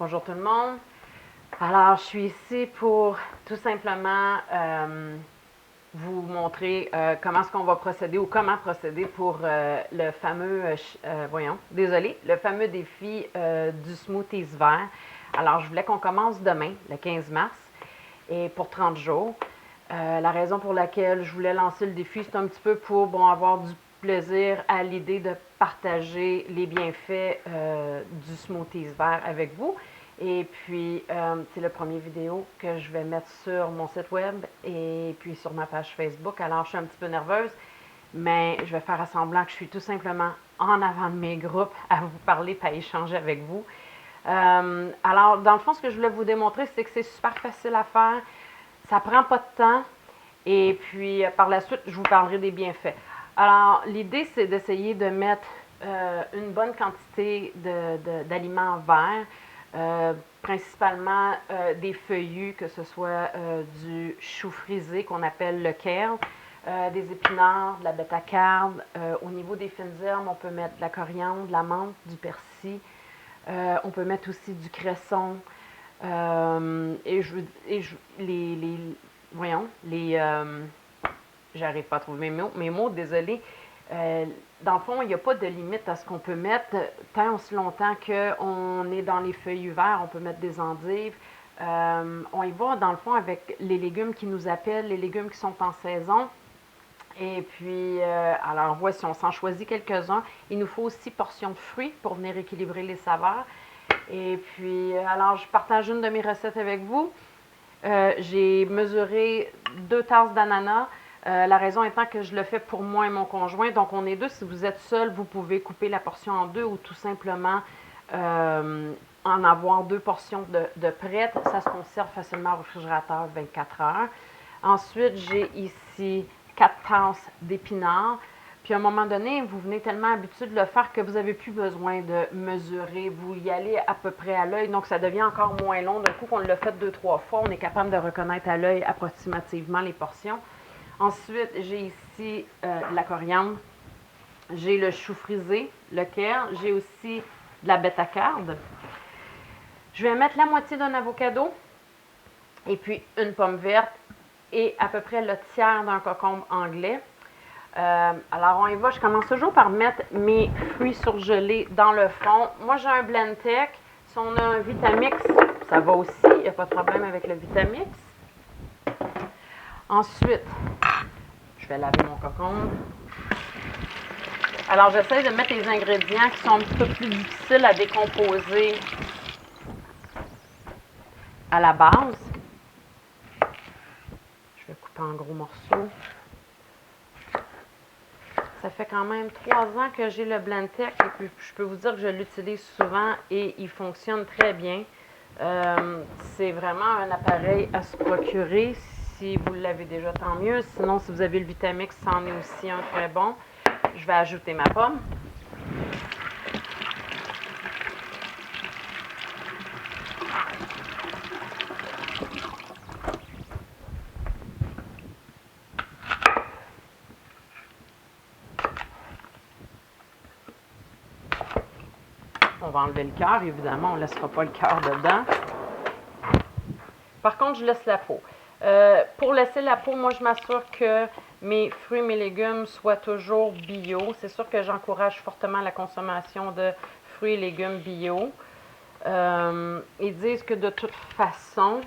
Bonjour tout le monde. Alors, je suis ici pour tout simplement vous montrer comment est-ce qu'on va procéder ou comment procéder pour le fameux, le fameux défi du smoothies vert. Alors, je voulais qu'on commence demain, le 15 mars, et pour 30 jours. La raison pour laquelle je voulais lancer le défi, c'est un petit peu pour avoir du plaisir à l'idée de partager les bienfaits du smoothies vert avec vous. Et puis, c'est le premier vidéo que je vais mettre sur mon site web et puis sur ma page Facebook. Alors, je suis un petit peu nerveuse, mais je vais faire semblant que je suis tout simplement en avant de mes groupes à vous parler et à échanger avec vous. Alors, dans le fond, ce que je voulais vous démontrer, c'est que c'est super facile à faire. Ça prend pas de temps. Et puis, par la suite, je vous parlerai des bienfaits. Alors, l'idée, c'est d'essayer de mettre une bonne quantité d'aliments verts, principalement des feuillus, que ce soit du chou frisé qu'on appelle le kale, des épinards, de la bêta-carbe. Au niveau des fines herbes, on peut mettre de la coriandre, de la menthe, du persil. On peut mettre aussi du cresson. J'arrive pas à trouver mes mots, désolé. Dans le fond, il n'y a pas de limite à ce qu'on peut mettre, tant aussi longtemps qu'on est dans les feuilles verts, on peut mettre des endives. On y va, dans le fond, avec les légumes qui nous appellent, les légumes qui sont en saison. Et puis, alors voici, on s'en choisit quelques-uns. Il nous faut aussi portions de fruits pour venir équilibrer les saveurs. Et puis, alors, je partage une de mes recettes avec vous. J'ai mesuré 2 tasses d'ananas. La raison étant que je le fais pour moi et mon conjoint. Donc, on est deux. Si vous êtes seul, vous pouvez couper la portion en deux ou tout simplement en avoir 2 portions de prêtes. Ça se conserve facilement au réfrigérateur 24 heures. Ensuite, j'ai ici 4 tasses d'épinards. Puis à un moment donné, vous venez tellement habitué de le faire que vous n'avez plus besoin de mesurer. Vous y allez à peu près à l'œil, donc ça devient encore moins long. D'un coup qu'on l'a fait 2-3 fois, on est capable de reconnaître à l'œil approximativement les portions. Ensuite, j'ai ici la coriandre. J'ai le chou frisé, le kale. J'ai aussi de la bêta-carbe. Je vais mettre la moitié d'un avocado et puis une pomme verte et à peu près le tiers d'un concombre anglais. Alors, on y va. Je commence toujours par mettre mes fruits surgelés dans le fond. Moi, j'ai un Blendtec. Si on a un Vitamix, ça va aussi. Il n'y a pas de problème avec le Vitamix. Ensuite, je vais laver mon concombre. Alors, j'essaie de mettre les ingrédients qui sont un petit peu plus difficiles à décomposer à la base. Je vais couper en gros morceaux. Ça fait quand même 3 ans que j'ai le Blendtec et puis je peux vous dire que je l'utilise souvent et il fonctionne très bien. C'est vraiment un appareil à se procurer. Si vous l'avez déjà, tant mieux. Sinon, si vous avez le Vitamix, c'en est aussi un très bon. Je vais ajouter ma pomme. On va enlever le cœur, évidemment, on ne laissera pas le cœur dedans. Par contre, je laisse la peau. Pour laisser la peau, moi, je m'assure que mes fruits, mes légumes soient toujours bio. C'est sûr que j'encourage fortement la consommation de fruits et légumes bio. Ils disent que de toute façon,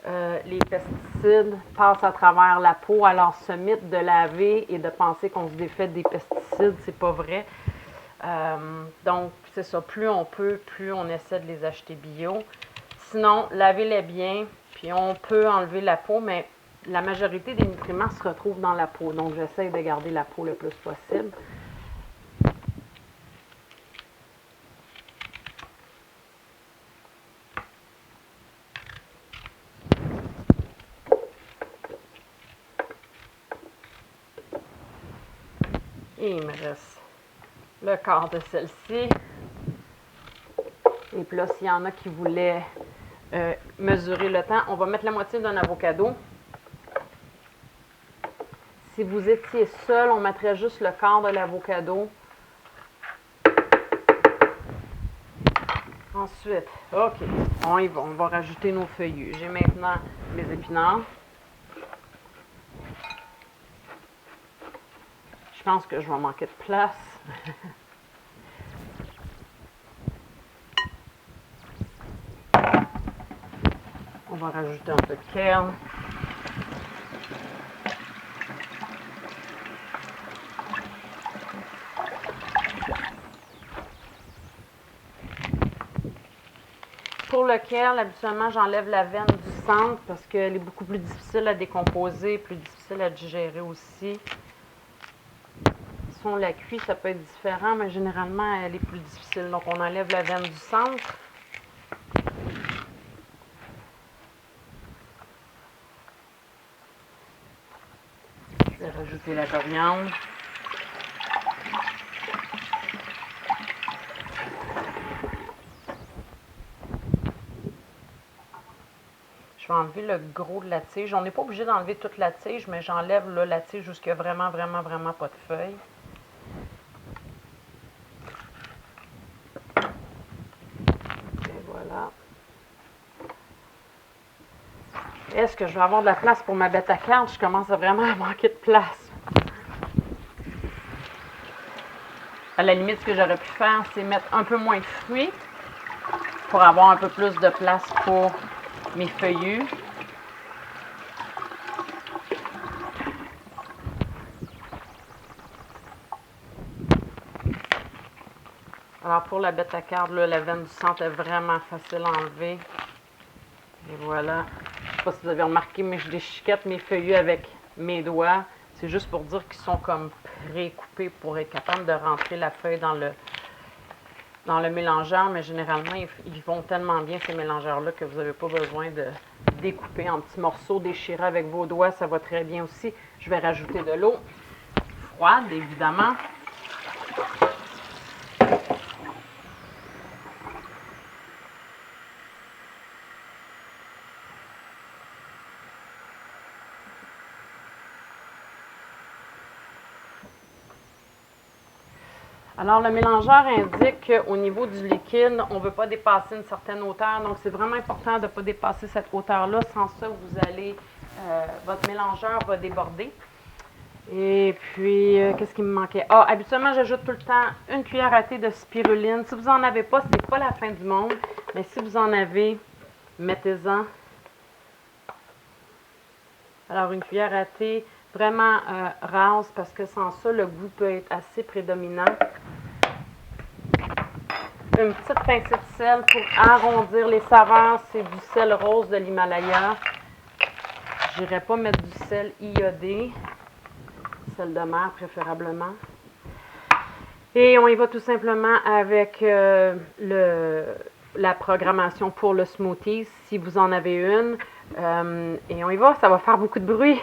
les pesticides passent à travers la peau. Alors, ce mythe de laver et de penser qu'on se défait des pesticides, c'est pas vrai. Donc, c'est ça, plus on peut, plus on essaie de les acheter bio. Sinon, lavez-les bien, puis on peut enlever la peau, mais la majorité des nutriments se retrouvent dans la peau. Donc, j'essaie de garder la peau le plus possible. Et il me reste le quart de celle-ci. Et puis là, s'il y en a qui voulaient mesurer le temps, on va mettre la moitié d'un avocado. Si vous étiez seul, on mettrait juste le quart de l'avocado. Ensuite, OK, on y va. On va rajouter nos feuillus. J'ai maintenant mes épinards. Je pense que je vais manquer de place. On va rajouter un peu de kale. Pour le kale, habituellement, j'enlève la veine du centre parce qu'elle est beaucoup plus difficile à décomposer, plus difficile à digérer aussi. Si on la cuit, ça peut être différent, mais généralement, elle est plus difficile. Donc, on enlève la veine du centre. Je vais rajouter la coriandre. Je vais enlever le gros de la tige. On n'est pas obligé d'enlever toute la tige, mais j'enlève la tige jusqu'à vraiment pas de feuilles. Et voilà. Est-ce que je vais avoir de la place pour ma bête à cartes? Je commence vraiment à manquer de place. À la limite, ce que j'aurais pu faire, c'est mettre un peu moins de fruits pour avoir un peu plus de place pour mes feuillus. Alors pour la bête à cartes, la veine du centre est vraiment facile à enlever. Et voilà. Je ne sais pas si vous avez remarqué, mais je déchiquette mes feuillus avec mes doigts. C'est juste pour dire qu'ils sont comme pré-coupés pour être capable de rentrer la feuille dans le mélangeur. Mais généralement, ils vont tellement bien ces mélangeurs-là que vous n'avez pas besoin de découper en petits morceaux, déchirer avec vos doigts. Ça va très bien aussi. Je vais rajouter de l'eau froide, évidemment. Alors, le mélangeur indique qu'au niveau du liquide, on ne veut pas dépasser une certaine hauteur. Donc, c'est vraiment important de ne pas dépasser cette hauteur-là. Sans ça, votre mélangeur va déborder. Et puis, qu'est-ce qui me manquait? Ah, habituellement, j'ajoute tout le temps une cuillère à thé de spiruline. Si vous n'en avez pas, ce n'est pas la fin du monde. Mais si vous en avez, mettez-en. Alors, une cuillère à thé vraiment rase parce que sans ça, le goût peut être assez prédominant. Une petite pincée de sel pour arrondir les saveurs. C'est du sel rose de l'Himalaya. Je n'irai pas mettre du sel iodé. Sel de mer préférablement. Et on y va tout simplement avec la programmation pour le smoothie, si vous en avez une. Et on y va, ça va faire beaucoup de bruit.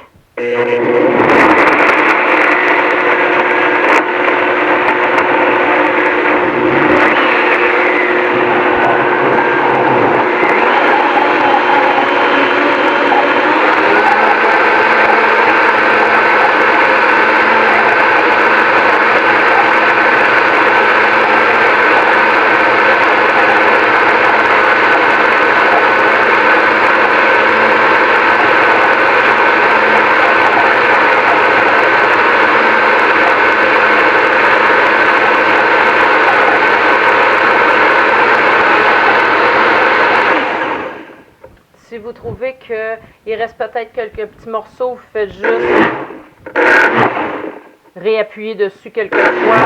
Si vous trouvez qu'il reste peut-être quelques petits morceaux, vous faites juste réappuyer dessus quelques fois.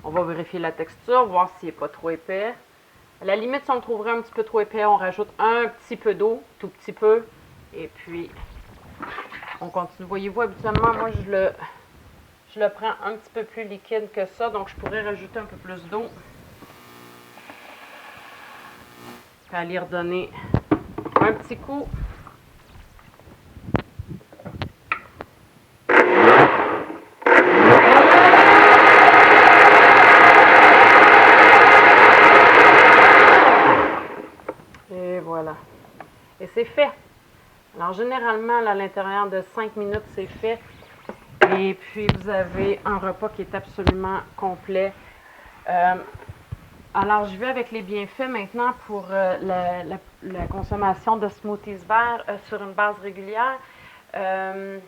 On va vérifier la texture, voir s'il n'est pas trop épais. À la limite, si on le trouverait un petit peu trop épais, on rajoute un petit peu d'eau, tout petit peu. Et puis, on continue. Voyez-vous, habituellement, moi, je le prends un petit peu plus liquide que ça, donc je pourrais rajouter un peu plus d'eau. Aller redonner un petit coup. Et voilà. Et c'est fait. Alors généralement, là, à l'intérieur de 5 minutes, c'est fait. Et puis, vous avez un repas qui est absolument complet. Euh, alors, je vais avec les bienfaits maintenant pour la consommation de smoothies verts sur une base régulière. Euh,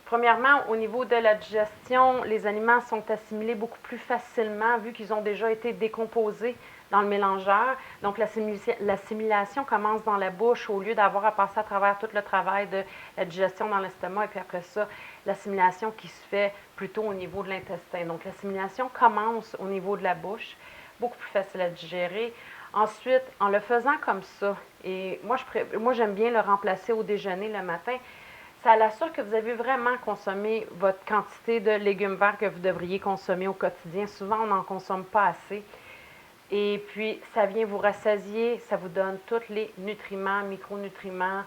Premièrement, au niveau de la digestion, les aliments sont assimilés beaucoup plus facilement vu qu'ils ont déjà été décomposés dans le mélangeur. Donc, l'assimilation commence dans la bouche au lieu d'avoir à passer à travers tout le travail de la digestion dans l'estomac et puis après ça, l'assimilation qui se fait plutôt au niveau de l'intestin. Donc, l'assimilation commence au niveau de la bouche, beaucoup plus facile à digérer. Ensuite, en le faisant comme ça, et moi j'aime bien le remplacer au déjeuner le matin, ça l'assure que vous avez vraiment consommé votre quantité de légumes verts que vous devriez consommer au quotidien. Souvent, on n'en consomme pas assez. Et puis, ça vient vous rassasier, ça vous donne tous les nutriments, micronutriments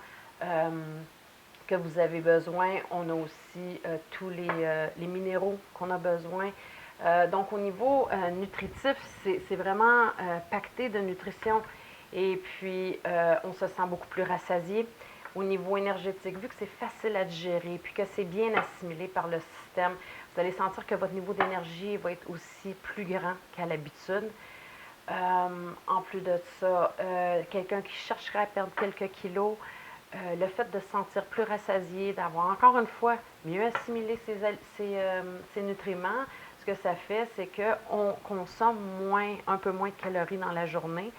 que vous avez besoin. On a aussi tous les minéraux qu'on a besoin. Donc, au niveau nutritif, c'est vraiment pacté de nutrition. Et puis, on se sent beaucoup plus rassasié. Au niveau énergétique, vu que c'est facile à digérer puis que c'est bien assimilé par le système, vous allez sentir que votre niveau d'énergie va être aussi plus grand qu'à l'habitude. En plus de ça, quelqu'un qui chercherait à perdre quelques kilos, le fait de se sentir plus rassasié, d'avoir encore une fois mieux assimilé ses nutriments, ce que ça fait, c'est qu'on consomme un peu moins de calories dans la journée.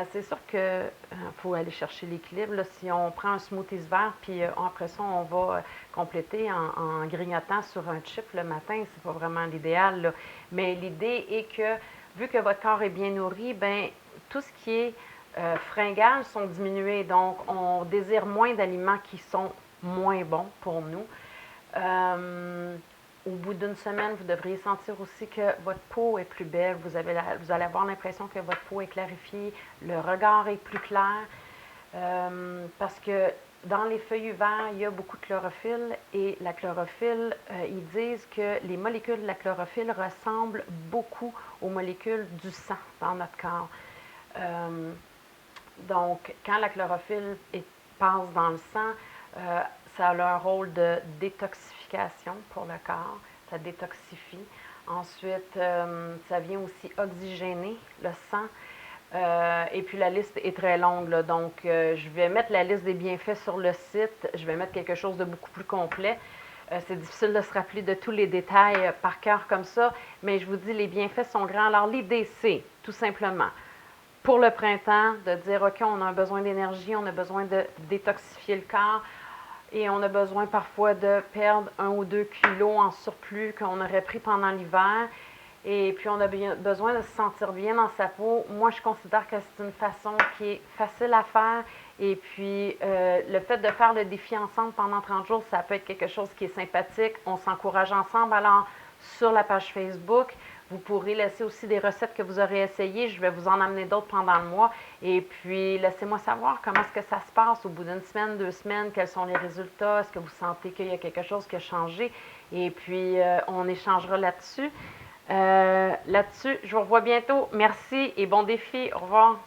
C'est sûr qu'il faut aller chercher l'équilibre. Si on prend un smoothie vert, puis après ça, on va compléter en grignotant sur un chip le matin, c'est pas vraiment l'idéal, là. Mais l'idée est que, vu que votre corps est bien nourri, ben tout ce qui est fringales sont diminuées. Donc, on désire moins d'aliments qui sont moins bons pour nous. Au bout d'une semaine, vous devriez sentir aussi que votre peau est plus belle. Vous allez avoir l'impression que votre peau est clarifiée, le regard est plus clair. Parce que dans les feuillus verts, il y a beaucoup de chlorophylle et la chlorophylle, ils disent que les molécules de la chlorophylle ressemblent beaucoup aux molécules du sang dans notre corps. Donc, quand la chlorophylle passe dans le sang, ça a un rôle de détoxification pour le corps. Ça détoxifie. Ensuite, ça vient aussi oxygéner le sang. Et puis la liste est très longue, là. Donc, je vais mettre la liste des bienfaits sur le site. Je vais mettre quelque chose de beaucoup plus complet. C'est difficile de se rappeler de tous les détails par cœur comme ça, mais je vous dis, les bienfaits sont grands. Alors, l'idée, c'est tout simplement pour le printemps, de dire, OK, on a besoin d'énergie, on a besoin de détoxifier le corps et on a besoin parfois de perdre 1 ou 2 kilos en surplus qu'on aurait pris pendant l'hiver. Et puis, on a besoin de se sentir bien dans sa peau. Moi, je considère que c'est une façon qui est facile à faire. Et puis, le fait de faire le défi ensemble pendant 30 jours, ça peut être quelque chose qui est sympathique. On s'encourage ensemble. Alors, sur la page Facebook, vous pourrez laisser aussi des recettes que vous aurez essayées. Je vais vous en amener d'autres pendant le mois. Et puis, laissez-moi savoir comment est-ce que ça se passe au bout d'une semaine, 2 semaines, quels sont les résultats. Est-ce que vous sentez qu'il y a quelque chose qui a changé? Et puis, on échangera là-dessus. Là-dessus, je vous revois bientôt. Merci et bon défi. Au revoir.